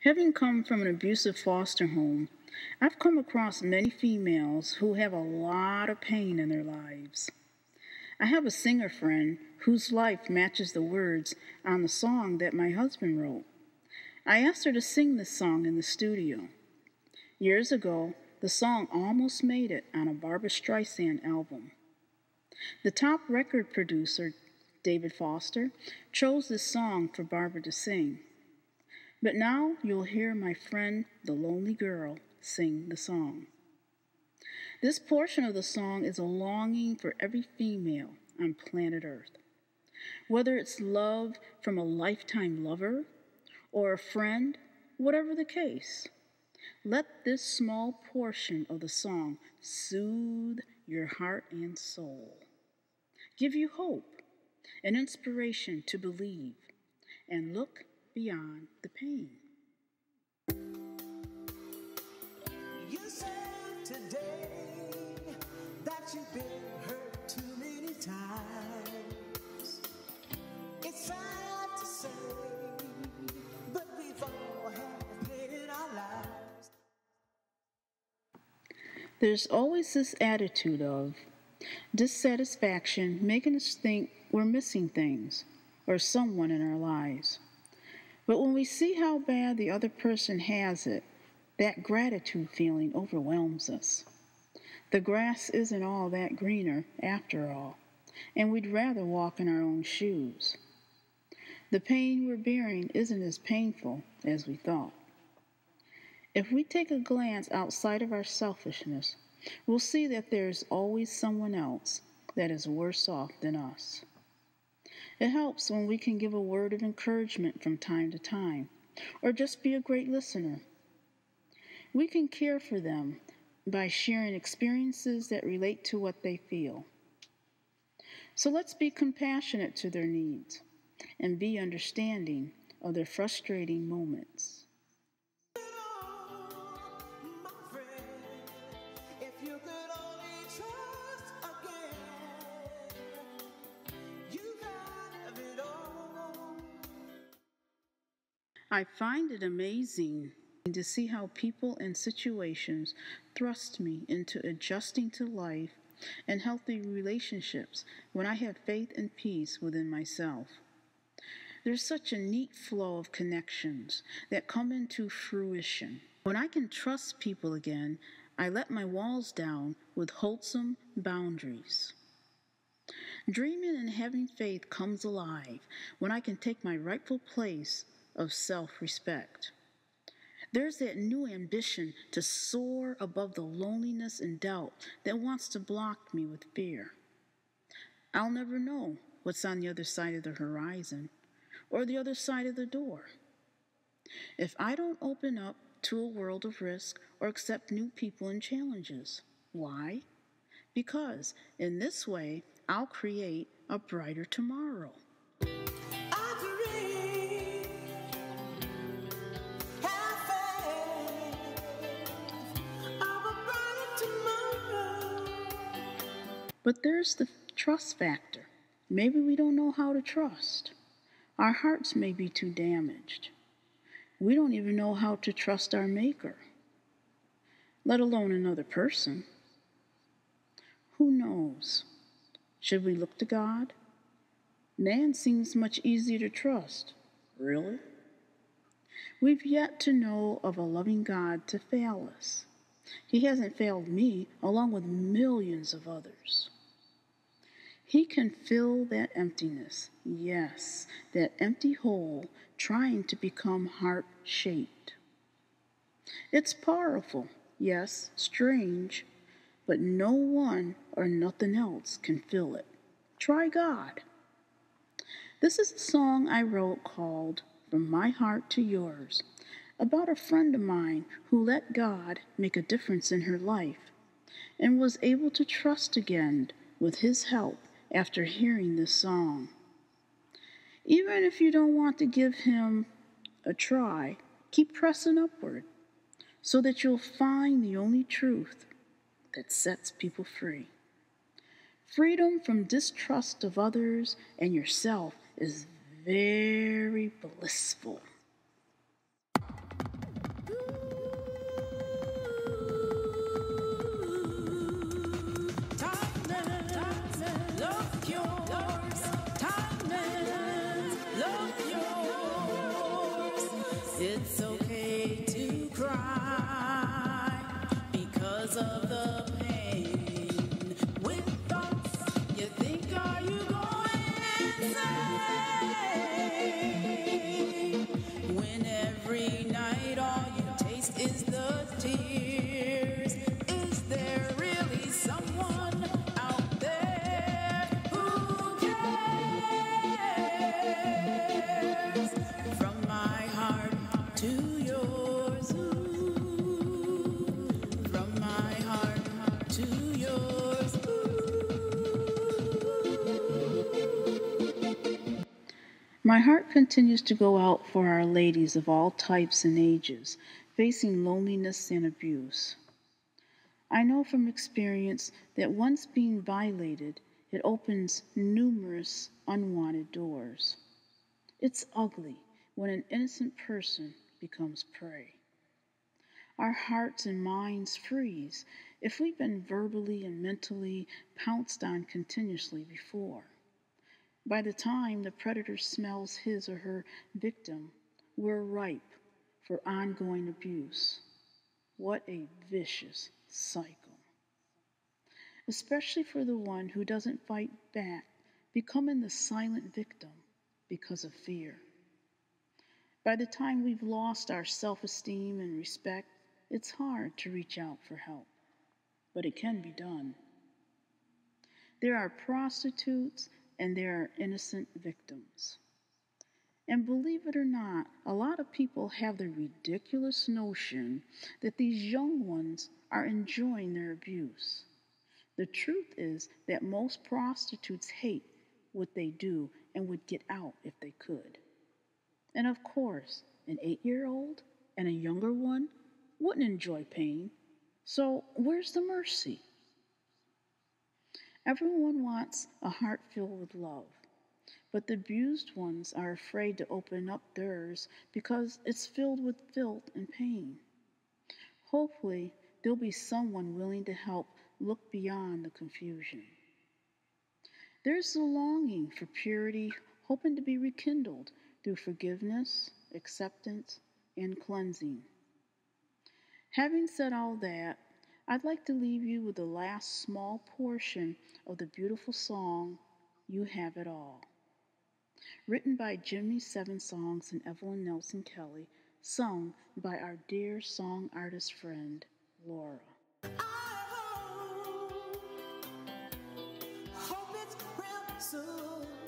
Having come from an abusive foster home, I've come across many females who have a lot of pain in their lives. I have a singer friend whose life matches the words on the song that my husband wrote. I asked her to sing this song in the studio. Years ago, the song almost made it on a Barbra Streisand album. The top record producer, David Foster, chose this song for Barbara to sing. But now you'll hear my friend, the lonely girl, sing the song. This portion of the song is a longing for every female on planet Earth. Whether it's love from a lifetime lover or a friend, whatever the case, let this small portion of the song soothe your heart and soul, give you hope and inspiration to believe, and look beyond the pain. You said today that you've been hurt too many times. It's sad to say, but we've all had pain in our lives. There's always this attitude of dissatisfaction making us think we're missing things or someone in our lives. But when we see how bad the other person has it, that gratitude feeling overwhelms us. The grass isn't all that greener after all, and we'd rather walk in our own shoes. The pain we're bearing isn't as painful as we thought. If we take a glance outside of our selfishness, we'll see that there's always someone else that is worse off than us. It helps when we can give a word of encouragement from time to time, or just be a great listener. We can care for them by sharing experiences that relate to what they feel. So let's be compassionate to their needs and be understanding of their frustrating moments. I find it amazing to see how people and situations thrust me into adjusting to life and healthy relationships when I have faith and peace within myself. There's such a neat flow of connections that come into fruition. When I can trust people again, I let my walls down with wholesome boundaries. Dreaming and having faith comes alive when I can take my rightful place of self-respect. There's that new ambition to soar above the loneliness and doubt that wants to block me with fear. I'll never know what's on the other side of the horizon or the other side of the door. If I don't open up to a world of risk or accept new people and challenges. Why? Because in this way, I'll create a brighter tomorrow. But there's the trust factor. Maybe we don't know how to trust. Our hearts may be too damaged. We don't even know how to trust our Maker, let alone another person. Who knows? Should we look to God? Man seems much easier to trust. Really? We've yet to know of a loving God to fail us. He hasn't failed me, along with millions of others. He can fill that emptiness, yes, that empty hole trying to become heart-shaped. It's powerful, yes, strange, but no one or nothing else can fill it. Try God. This is a song I wrote called From My Heart to Yours, about a friend of mine who let God make a difference in her life and was able to trust again with His help after hearing this song. Even if you don't want to give Him a try, keep pressing upward so that you'll find the only truth that sets people free. Freedom from distrust of others and yourself is very blissful. My heart continues to go out for our ladies of all types and ages facing loneliness and abuse. I know from experience that once being violated, it opens numerous unwanted doors. It's ugly when an innocent person becomes prey. Our hearts and minds freeze if we've been verbally and mentally pounced on continuously before. By the time the predator smells his or her victim, we're ripe for ongoing abuse. What a vicious cycle. Especially for the one who doesn't fight back, becoming the silent victim because of fear. By the time we've lost our self esteem and respect, it's hard to reach out for help, but it can be done. There are prostitutes and there are innocent victims. And believe it or not, a lot of people have the ridiculous notion that these young ones are enjoying their abuse. The truth is that most prostitutes hate what they do and would get out if they could. And of course, an 8-year-old and a younger one wouldn't enjoy pain. So where's the mercy? Everyone wants a heart filled with love, but the abused ones are afraid to open up theirs because it's filled with filth and pain. Hopefully, there'll be someone willing to help look beyond the confusion. There's a longing for purity, hoping to be rekindled through forgiveness, acceptance, and cleansing. Having said all that, I'd like to leave you with the last small portion of the beautiful song, You Have It All. Written by Jimmy Seven Songs and Evelyn Nelson Kelly, sung by our dear song artist friend, Laura. I hope it's real soon.